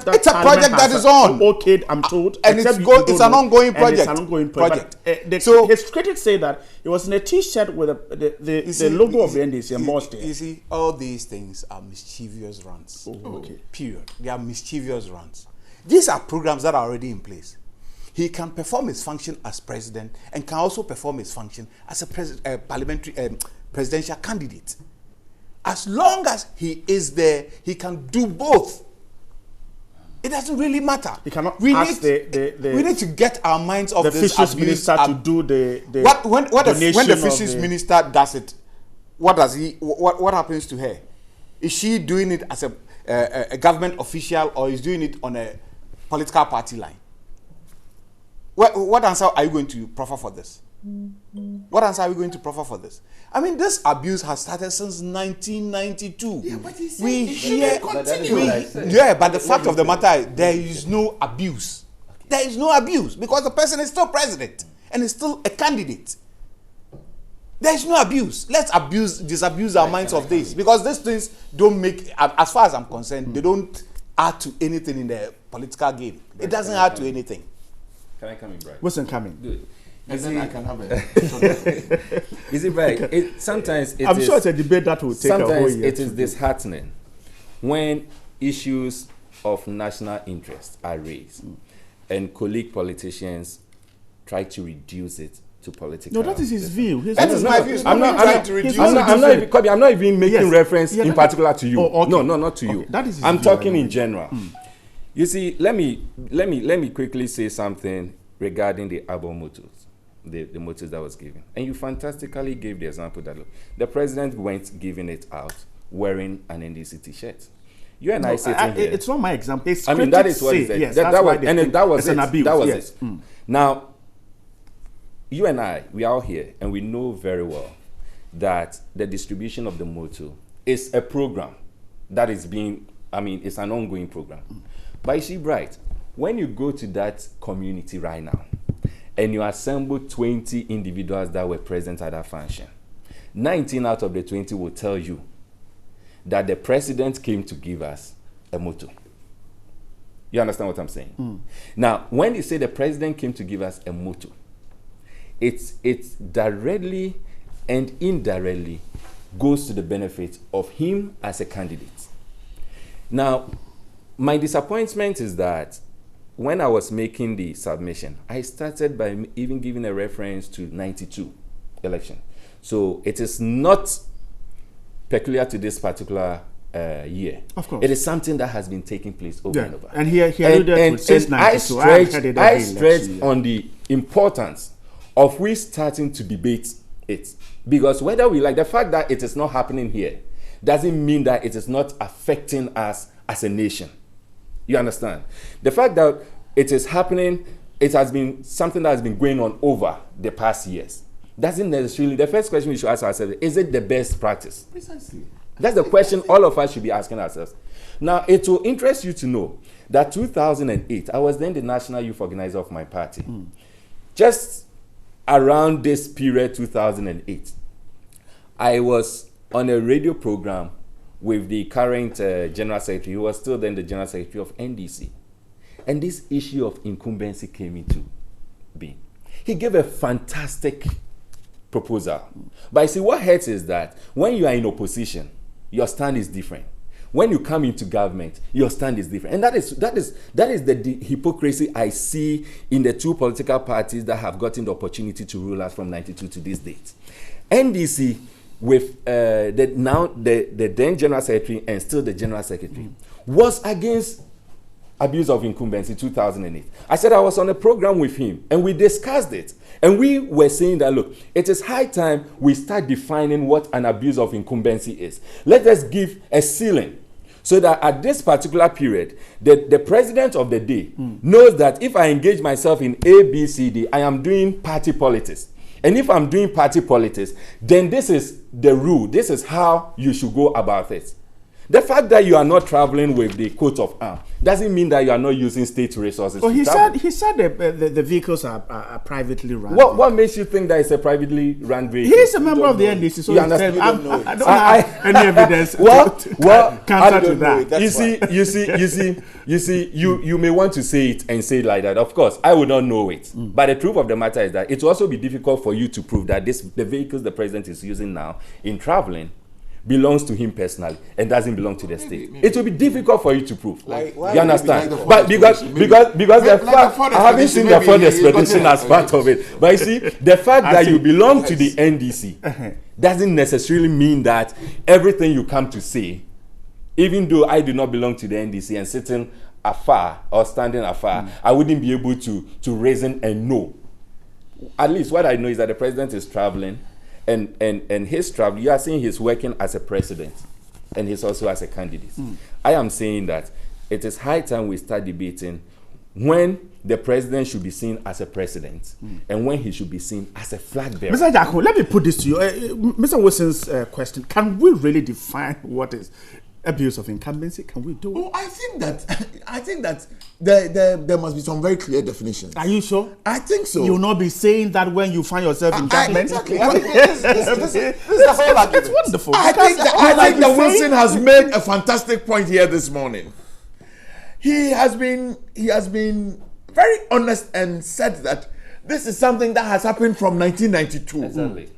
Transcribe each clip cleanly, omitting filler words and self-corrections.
that it's a project that is on. Okay, I'm told. And it's an ongoing project. It's an ongoing project. So his critics say that it was in a T-shirt with the logo of the NDC embossed. You see, all these things are mischievous rants. Okay. Period. They are mischievous rants. These are programs that are already in place. He can perform his function as president and can also perform his function as a presidential candidate. As long as he is there, he can do both. It doesn't really matter. He cannot we ask we need to get our minds off the this fisheries minister to do when the fisheries minister does it, what happens to her? Is she doing it as a government official, or is doing it on a political party line? What answer are you going to proffer for this? What answer are we going to proffer for this? I mean, this abuse has started since 1992. Yeah, but but the fact of the matter is there is no abuse. There is no abuse because the person is still president and is still a candidate. There is no abuse. Let's disabuse our minds of this, because these things don't make, as far as I'm concerned, they don't add to anything in the political game. It doesn't add to anything. Can I come in, Brian? Wilson, come Good. And then I can have a... Is it right? Sometimes I'm sure it's a debate that will take a whole year. Sometimes it is disheartening when issues of national interest are raised and colleague politicians try to reduce it to political. No, that is his view. That is my view. I'm not trying to reduce it. I'm not even making reference in particular to you. Oh, okay. No, not to you. That is his I'm view, talking in general. You see, let me quickly say something regarding the Abon motors, the motors that was given. And you fantastically gave the example that, look, the president went giving it out wearing an NDC t-shirt. You and I sitting here. It's not my example. It's that is what he said. Yes, that was an abuse. That was yes. it. Now, you and I, we are here, and we know very well that the distribution of the motor is a program that is being, it's an ongoing program. But you see, Bright, when you go to that community right now, and you assemble 20 individuals that were present at that function, 19 out of the 20 will tell you that the president came to give us a motto. You understand what I'm saying? Now, when they say the president came to give us a motto, it's directly and indirectly goes to the benefit of him as a candidate. Now, my disappointment is that when I was making the submission, I started by even giving a reference to 92 election. So it is not peculiar to this particular year. Of course. It is something that has been taking place over and over. And I stretched on the importance of we starting to debate it. Because whether we like, the fact that it is not happening here doesn't mean that it is not affecting us as a nation. You understand? The fact that it is happening, it has been something that has been going on over the past years. Doesn't necessarily, the first question we should ask ourselves, is it the best practice? Precisely. That's the question all of us should be asking ourselves. Now, it will interest you to know that 2008, I was then the national youth organizer of my party. Just around this period, 2008, I was on a radio program with the current general secretary, who was still then the general secretary of NDC. And this issue of incumbency came into being. He gave a fantastic proposal. But you see, what hurts is that when you are in opposition, your stand is different. When you come into government, your stand is different. And that is the hypocrisy I see in the two political parties that have gotten the opportunity to rule us from 92 to this date. NDC, with the then general secretary and still the general secretary, was against abuse of incumbency in 2008. I said I was on a program with him and we discussed it. And we were saying that, look, it is high time we start defining what an abuse of incumbency is. Let us give a ceiling so that at this particular period, the president of the day knows that if I engage myself in A, B, C, D, I am doing party politics. And if I'm doing party politics, then this is the rule. This is how you should go about it. The fact that you are not traveling with the coat of arms doesn't mean that you are not using state resources. Well, he said the vehicles are privately run. What makes you think that it's a privately run vehicle? He's a member of the NDC, so you understand? I don't have any evidence. Counter to that. You may want to say it and say it like that. Of course, I would not know it. But the truth of the matter is that it will also be difficult for you to prove that the vehicles the president is using now in traveling belongs to him personally and doesn't belong to the state. It will be difficult for you to prove. You understand? But because the fact I haven't seen the Ford expedition as part of it. But you see, the fact that you belong to the NDC doesn't necessarily mean that everything you come to say, even though I do not belong to the NDC and sitting afar or standing afar, I wouldn't be able to reason and know. At least what I know is that the president is traveling. And his travel, you are saying he's working as a president and he's also as a candidate. I am saying that it is high time we start debating when the president should be seen as a president and when he should be seen as a flag bearer. Mr. Jacko, let me put this to you. Mr. Wilson's question, can we really define what is abuse of incumbency? Can we do it? Oh, I think that there must be some very clear definitions. Are you sure? I think so. You will not be saying that when you find yourself in government. Exactly. This is the whole argument. It's wonderful. I think that Wilson has made a fantastic point here this morning. He has been very honest and said that this is something that has happened from 1992. Exactly.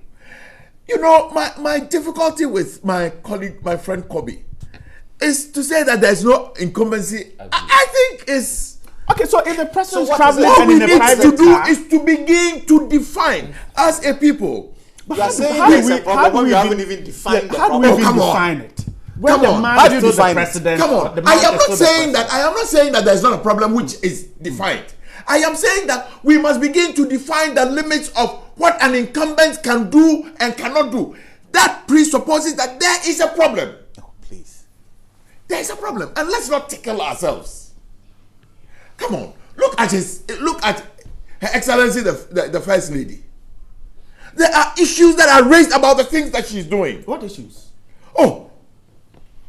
You know, my difficulty with my colleague, my friend Kobe, is to say that there's no incumbency. I think is okay. So if the president is traveling, traveling what we need to do is to begin to define as a people. But you are saying there's a problem when you haven't even defined the problem. How do we even define it? When the man How do you is define the president, Come on. I am not saying that there's not a problem which is defined. I am saying that we must begin to define the limits of what an incumbent can do and cannot do. That presupposes that there is a problem. Oh, please. There is a problem, and let's not tickle ourselves. Come on, look at Her Excellency the First Lady. There are issues that are raised about the things that she's doing. What issues? Oh,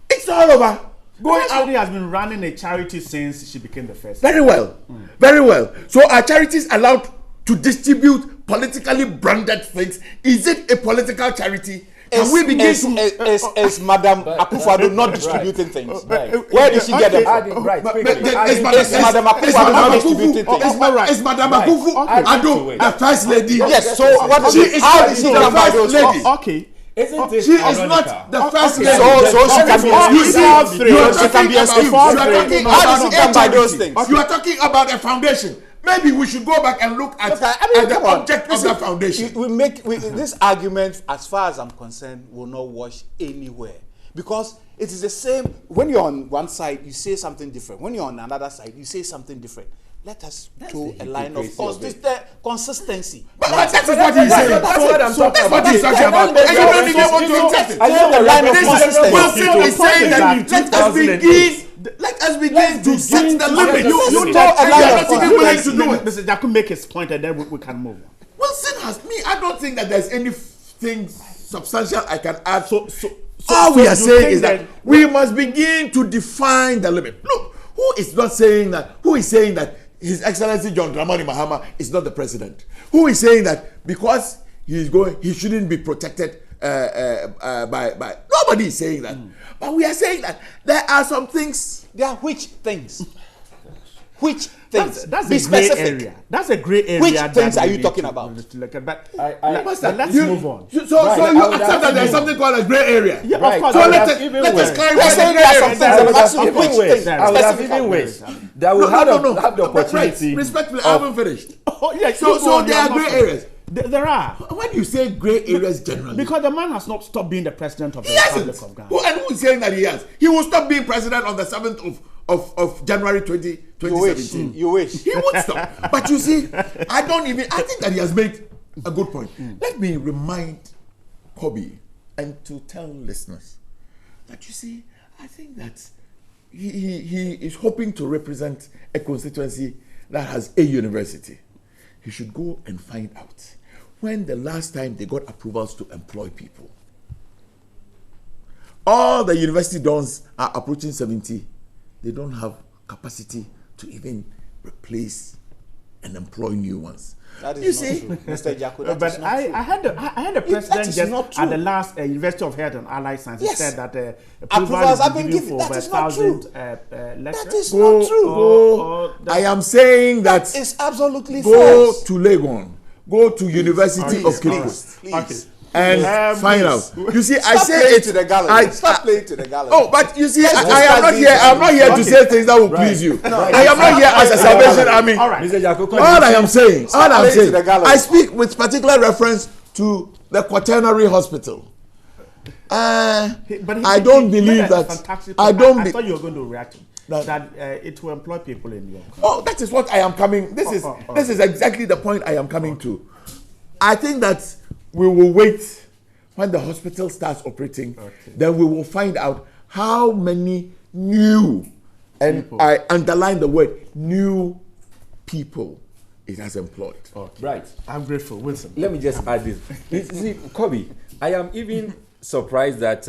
it's all over. First Lady has been running a charity since she became the first. Very well, very well. So are charities allowed to distribute politically branded things? Is it a political charity? Can we begin is Madam Akufo-Addo not distributing things? Where did she get them from? Is Madam Akufo-Addo not distributing things? Is Madam Akufo-Addo the First Lady? Yes. So what is it? How is she done by those things? Okay. Isn't it she is not the first lady. So she can be excused. She can be excused. How does she done by those things? You are talking about a foundation. Maybe we should go back and look at the object of the foundation. This argument, as far as I'm concerned, will not wash anywhere. Because it is the same. When you're on one side, you say something different. When you're on another side, you say something different. Let us do a line of consistency. But that's what he's saying. That's what he's talking about. And you don't even want to accept it. A line of consistency. Wilson is saying that let us begin to set the limit. You know a line of consistency to do it. Mr. Jacko, make his point and then we can move on. Wilson has me. I don't think that there's anything substantial I can add. All we are saying is that we must begin to define the limit. Look, who is saying that His Excellency John Dramani Mahama is not the president? Who is saying that because he shouldn't be protected by nobody is saying that. But we are saying that there are some things. There are which things? Which things? That's a gray area. That's a gray area. Which things are you talking about? Let's move on. So you accept that there's something called a gray area? Yeah, of course. So let us clarify the gray area. I would have even ways that will have the opportunity. Respectfully, I haven't finished. Oh, yeah, so there are gray areas. There are. When you say gray areas generally, because the man has not stopped being the president of the Republic of Ghana. And who is saying that he has? He will stop being president on the 7th of January 2017. You wish. He would stop. But you see, I think that he has made a good point. Let me remind Kobe and to tell listeners that you see, I think that he is hoping to represent a constituency that has a university. He should go and find out when the last time they got approvals to employ people. all the university dons are approaching 70. They don't have capacity to even replace and employ new ones. That is not true. Mr. Jaco, but I had the president just at the last University of Health and Allied Sciences said that approvals have been given. That is not true. That is not true. I am saying that is absolutely go false. to Legon, go to University of Cape Coast. Please. And find out. You see, Stop I say playing it to the gallery. Stop playing to the gallery. Oh, but you see, I am not here. I'm not here to say things that will please you. I am not here as a Salvation Army. All right. Mr. Jaco, All I am saying, I speak with particular reference to the Quaternary Hospital. I don't believe that. I thought you were going to react to that. It will employ people in your country. Oh, that is what I am coming. This is exactly the point I am coming to. I think that we will wait when the hospital starts operating. Then we will find out how many new, and people. I underline the word new people, it has employed. Right. I'm grateful. Wilson. Let me just add this. You see, Kobe, I am even surprised that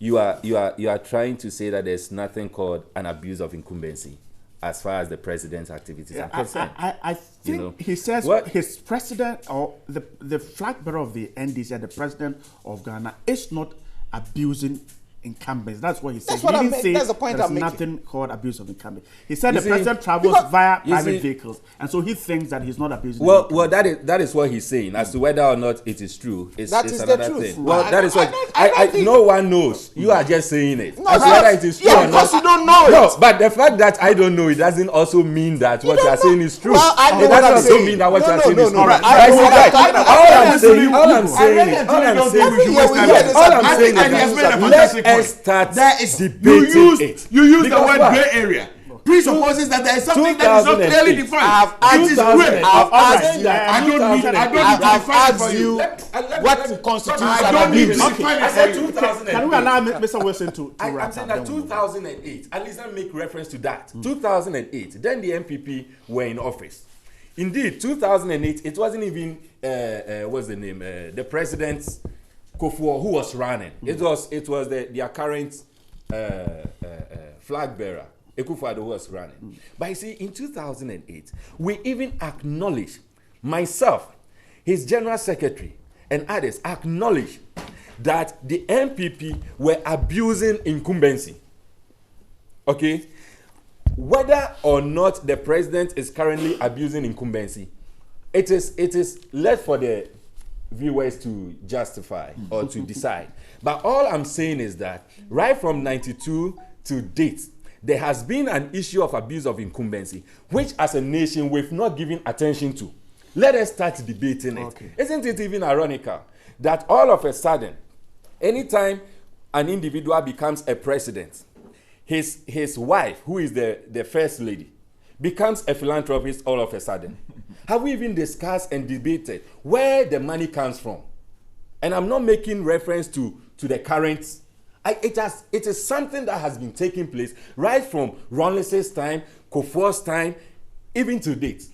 you are trying to say that there's nothing called an abuse of incumbency as far as the president's activities are concerned. I think he says his president or the flag bearer of the NDC, the president of Ghana, is not abusing incumbents. That's what he said. That's the point I'm making. There's nothing called abuse of incumbents. He said the president travels via private vehicles, and so he thinks that he's not abusing. Well, that is what he's saying. As to whether or not it is true, it's another thing. Well, that is what no one knows. You are just saying it. No, whether it is true or not. Because you don't know it. No, but the fact that I don't know it doesn't also mean that what you are saying is true. Well, I know it what I'm doesn't saying. mean that what you are saying is true. All I'm saying is let us start debating it. You use the word gray area. Presupposes that there is something that is not clearly defined. I've asked you what constitutes an abuse. Can we allow Mr. Wilson to wrap up? I'm saying that 2008, at least I make reference to that. 2008, then the MPP were in office. Indeed, 2008, it wasn't even, what's the name, the president's Kofuor who was running. It was their current flag bearer, Akufo-Addo, who was running. But you see, in 2008, we even acknowledged, myself, his general secretary, and others acknowledged that the MPP were abusing incumbency. Okay? Whether or not the president is currently abusing incumbency, it is left for the viewers to justify or to decide. But all I'm saying is that right from 92 to date, there has been an issue of abuse of incumbency, which as a nation we've not given attention to. Let us start debating it. Okay. Isn't it even ironical that all of a sudden, anytime an individual becomes a president, his wife, who is the first lady, becomes a philanthropist all of a sudden? Have we even discussed and debated where the money comes from? And I'm not making reference to the current. It is something that has been taking place right from Rawlings's time, Kofuor's time, even to date.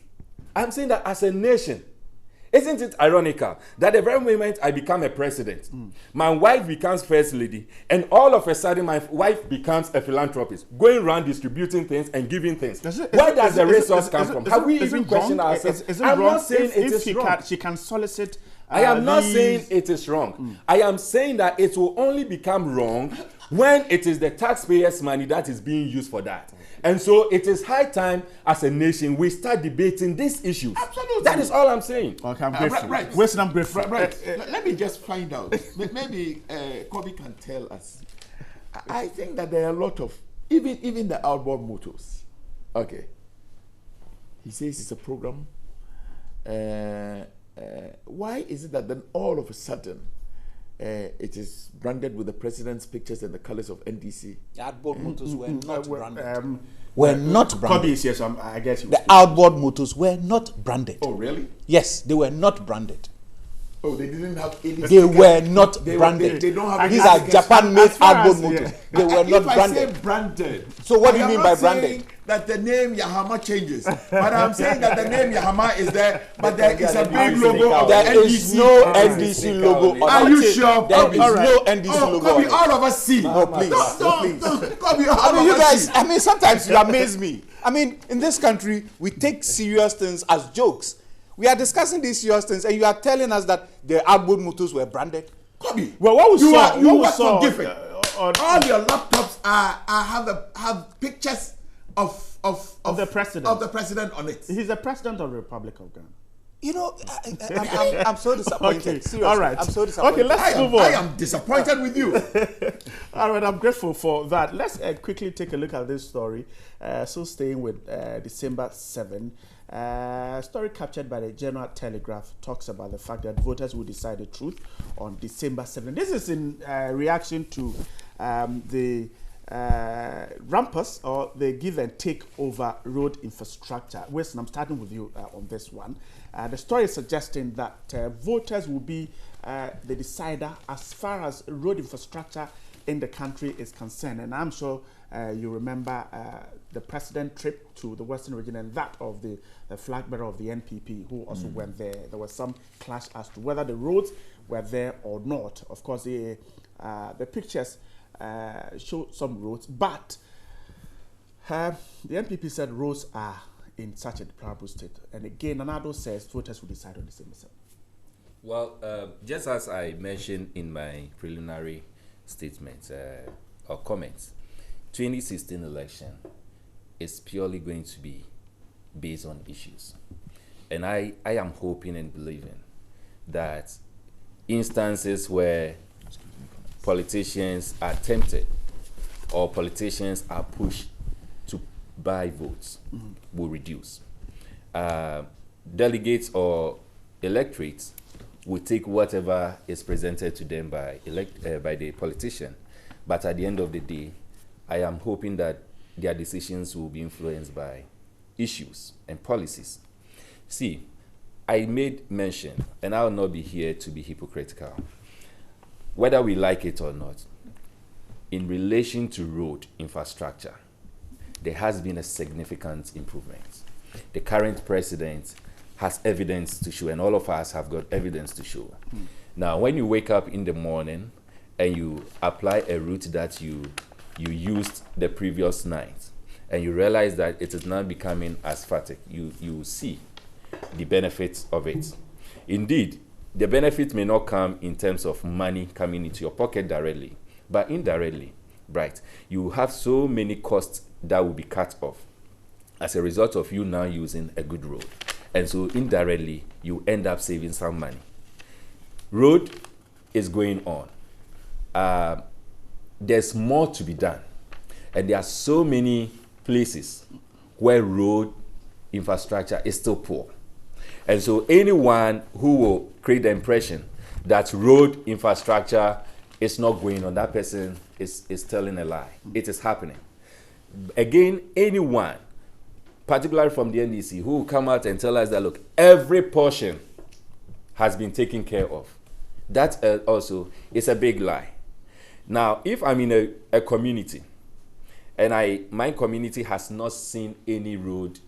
I'm saying that as a nation, isn't it ironical that the very moment I become a president, my wife becomes first lady, and all of a sudden my wife becomes a philanthropist, going around distributing things and giving things. Where does the resource come from? Have we even questioned ourselves? I'm not saying it is wrong. She can solicit. I am not saying it is wrong. I am saying that it will only become wrong when it is the taxpayers' money that is being used for that. And so it is high time as a nation we start debating these issues. Absolutely. That is all I'm saying. Okay, I'm grateful. Right. Wilson, I'm grateful. Let me just find out. Maybe Kobe can tell us. I think that there are a lot of, even the outboard motors. Okay. He says it's a program. Why is it that then all of a sudden it is branded with the president's pictures and the colors of NDC? The outboard motors were not branded. Were not branded. Yes, so I guess the outboard motors were not branded. Oh, really? Yes, they were not branded. Oh, they didn't have any. They were not branded. They don't have. These are Japan-made outboard motors. Yeah. They were not branded. I say branded. So what do you I am mean not by saying branded? that the name Yahama changes, but I'm saying that the name Yahama is there, but there is a big logo of the There is NDC. no NDC logo. Are you sure? There is All right. no NDC logo. Kobe, on it. all of us see. No, please. Don't. Kobe, all I mean, of you us guys, see. I mean, sometimes you amaze me. I mean, in this country, we take serious things as jokes. We are discussing these serious things, and you are telling us that the outboard motors were branded. Kobe, Well, what we saw, you what we work saw for Giffen. on All your laptops have pictures of the president. of the president on it. he's the president of the Republic of Ghana. You know, I'm so disappointed. Okay, Seriously, all right. I'm so disappointed. Okay, let's move on. I am disappointed with you. All right, I'm grateful for that. Let's quickly take a look at this story. So staying with December 7, story captured by the General Telegraph talks about the fact that voters will decide the truth on December 7. This is in reaction to the rumpus or the give and take over road infrastructure. Wilson, I'm starting with you on this one. The story is suggesting that voters will be the decider as far as road infrastructure in the country is concerned. And I'm sure you remember the president trip to the Western region and that of the flag bearer of the NPP who also went there. There was some clash as to whether the roads were there or not. Of course, the pictures show some roads, but the NPP said roads are in such a deplorable state. And again, Nanado says voters will decide on December 7. Well, just as I mentioned in my preliminary statement or comments, 2016 election is purely going to be based on issues. And I am hoping and believing that instances where politicians are tempted or politicians are pushed to buy votes will reduce. Delegates or electorates will take whatever is presented to them by the politician. But at the end of the day, I am hoping that their decisions will be influenced by issues and policies. See, I made mention, and I will not be here to be hypocritical, whether we like it or not, in relation to road infrastructure, there has been a significant improvement. The current president has evidence to show, and all of us have got evidence to show. Now, when you wake up in the morning and you apply a route that you used the previous night, and you realize that it is now becoming asphaltic, you see the benefits of it. Indeed, the benefit may not come in terms of money coming into your pocket directly, but indirectly, right? You have so many costs that will be cut off as a result of you now using a good road. And so indirectly, you end up saving some money. Road is going on. There's more to be done. And there are so many places where road infrastructure is still poor. And so anyone who will create the impression that road infrastructure is not going on, that person is telling a lie. It is happening. Again, anyone, particularly from the NDC, who will come out and tell us that, look, every portion has been taken care of. That also is a big lie. Now, if I'm in a community and my community has not seen any road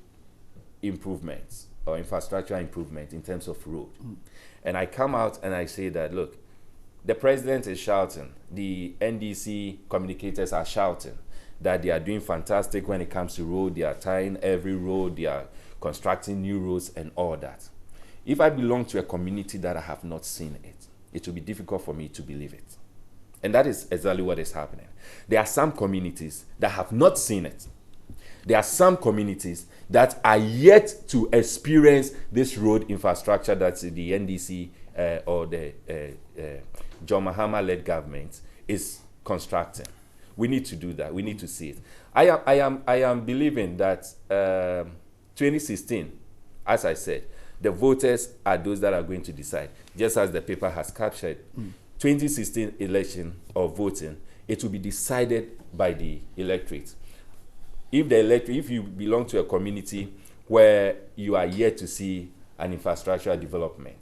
improvements or infrastructure improvement in terms of road, and I come out and I say that, look, the president is shouting, the NDC communicators are shouting that they are doing fantastic when it comes to road, they are tying every road, they are constructing new roads and all that. If I belong to a community that I have not seen it, it will be difficult for me to believe it. And that is exactly what is happening. There are some communities that have not seen it. There are some communities that are yet to experience this road infrastructure that the NDC or the John Mahama-led government is constructing. We need to do that. We need to see it. I am believing that 2016, as I said, the voters are those that are going to decide, just as the paper has captured. 2016 election or voting, it will be decided by the electorate. If you belong to a community where you are yet to see an infrastructural development,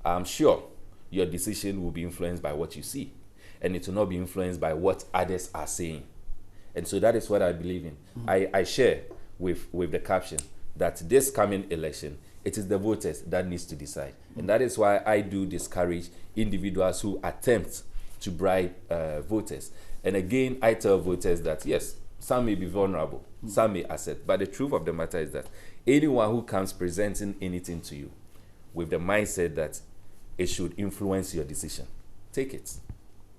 I'm sure your decision will be influenced by what you see, and it will not be influenced by what others are saying. And so that is what I believe in. I share with the caption that this coming election, it is the voters that needs to decide. And that is why I do discourage individuals who attempt to bribe voters. And again, I tell voters that, yes, some may be vulnerable, some may accept. But the truth of the matter is that anyone who comes presenting anything to you with the mindset that it should influence your decision, take it.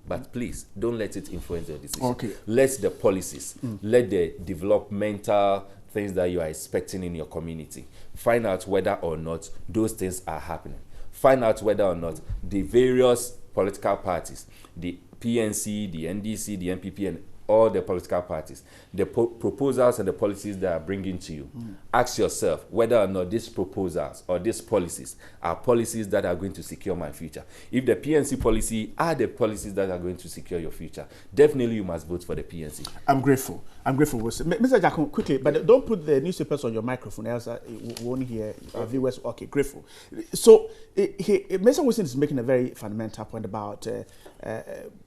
But please, don't let it influence your decision. Okay. Let the policies, let the developmental things that you are expecting in your community, find out whether or not those things are happening. Find out whether or not the various political parties, the PNC, the NDC, the NPP, and all the political parties, the proposals and the policies that are bringing to you. Ask yourself whether or not these proposals or these policies are policies that are going to secure my future. If the PNC policy are the policies that are going to secure your future, definitely you must vote for the PNC. I'm grateful. Mr. Jackson, quickly, but don't put the newspapers on your microphone, else we won't hear our viewers. Okay, grateful. So, Mr. Wilson is making a very fundamental point about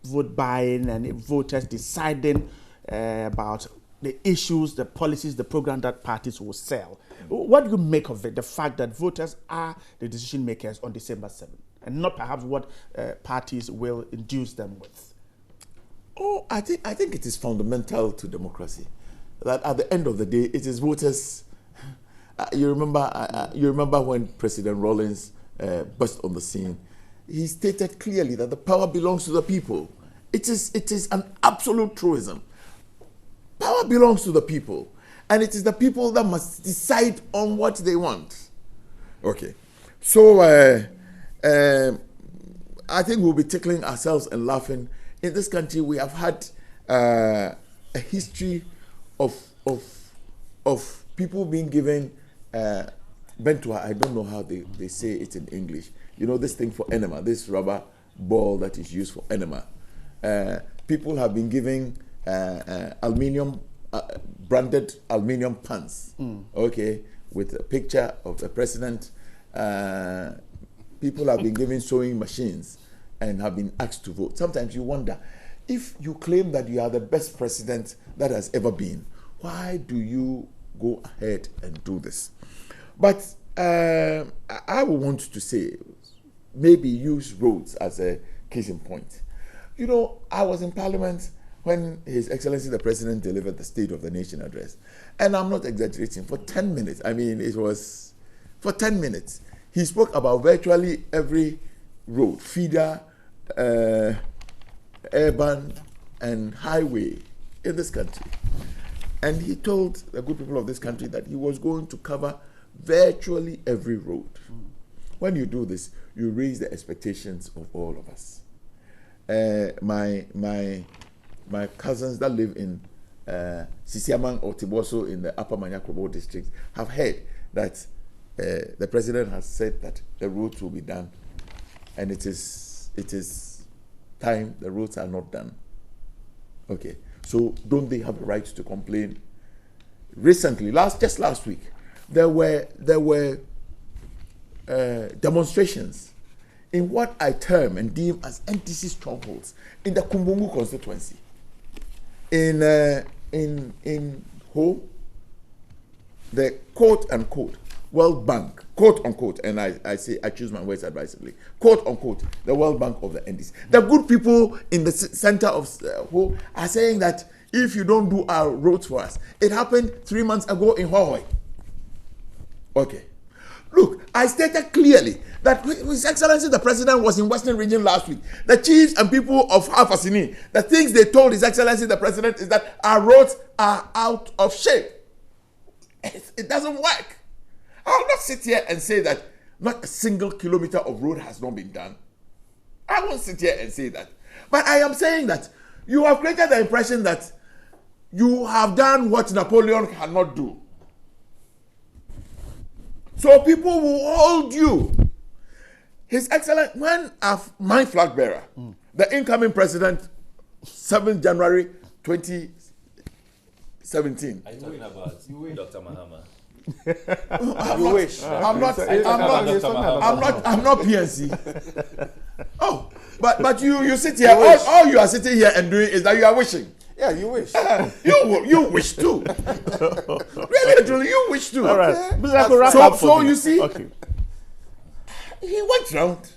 vote buying and voters deciding about the issues, the policies, the program that parties will sell. What do you make of it? The fact that voters are the decision makers on December 7th, and not perhaps what parties will induce them with. Oh, I think it is fundamental to democracy that at the end of the day, it is voters. You remember when President Rawlings burst on the scene. He stated clearly that the power belongs to the people. It is an absolute truism. Power belongs to the people, and it is the people that must decide on what they want. Okay, so I think we'll be tickling ourselves and laughing. In this country, we have had a history of people being given bentua. I don't know how they say it in English. You know, this thing for enema, this rubber ball that is used for enema. People have been giving branded aluminium pans, okay, with a picture of the president. People have been given sewing machines and have been asked to vote. Sometimes you wonder, if you claim that you are the best president that has ever been, why do you go ahead and do this? But I would want to say, maybe use roads as a case in point. You know, I was in Parliament when His Excellency the President delivered the State of the Nation address. And I'm not exaggerating, for 10 minutes, I mean, it was for 10 minutes, he spoke about virtually every road, feeder, urban, and highway in this country. And he told the good people of this country that he was going to cover virtually every road. When you do this, you raise the expectations of all of us. My cousins that live in Sisiamang or Tiboso in the Upper Manyakrobo district have heard that the president has said that the roads will be done, and it is time the roads are not done. Okay, so don't they have a right to complain? Recently, just last week, there were demonstrations in what I term and deem as NDC strongholds in the Kumbungu constituency, in Ho, the quote unquote World Bank, quote unquote, and I say I choose my words advisably, quote unquote, the World Bank of the NDC. The good people in the center of Ho are saying that if you don't do our roads for us, it happened 3 months ago in Hohoi. Okay. Look, I stated clearly that His Excellency the President was in Western Region last week. The chiefs and people of Hafasini, the things they told His Excellency the President is that our roads are out of shape. It doesn't work. I'll not sit here and say that not a single kilometer of road has not been done. I won't sit here and say that. But I am saying that you have created the impression that you have done what Napoleon cannot do. So people will hold you. His Excellency, when my flag bearer, the incoming president, 7th January 2017. Are you talking about Dr. Mahama? You wish. I'm not PNC. Oh, but you sit here. All you are sitting here and doing is that you are wishing. Yeah, you wish. You wish too. Really, truly, you wish too. All right. Okay. So you see, he went round.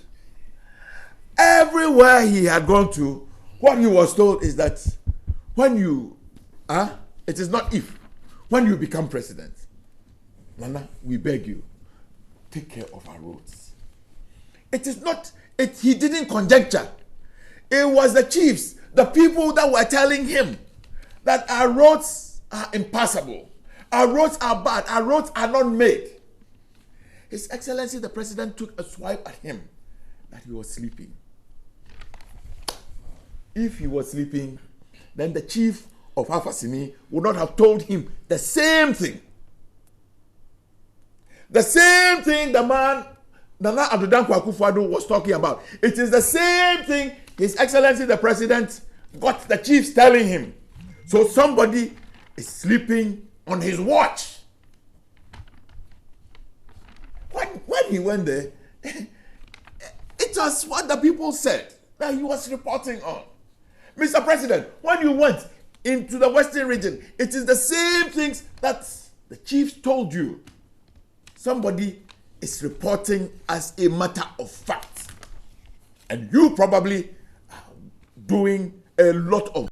Everywhere he had gone to, what he was told is that when you, it is not if, when you become president, Nana, we beg you, take care of our roads. It is not, he didn't conjecture. It was the chiefs, the people that were telling him that our roads are impassable, our roads are bad, our roads are not made. His Excellency the President took a swipe at him that he was sleeping. If he was sleeping, then the chief of Afasimi would not have told him the same thing. The same thing the man, Nana Addo Dankwa Akufo-Addo, was talking about. It is the same thing His Excellency the President got the chiefs telling him. So somebody is sleeping on his watch. When he went there, it was what the people said that he was reporting on. Mr. President, when you went into the Western region, it is the same things that the chiefs told you. Somebody is reporting as a matter of fact. And you probably are doing a lot of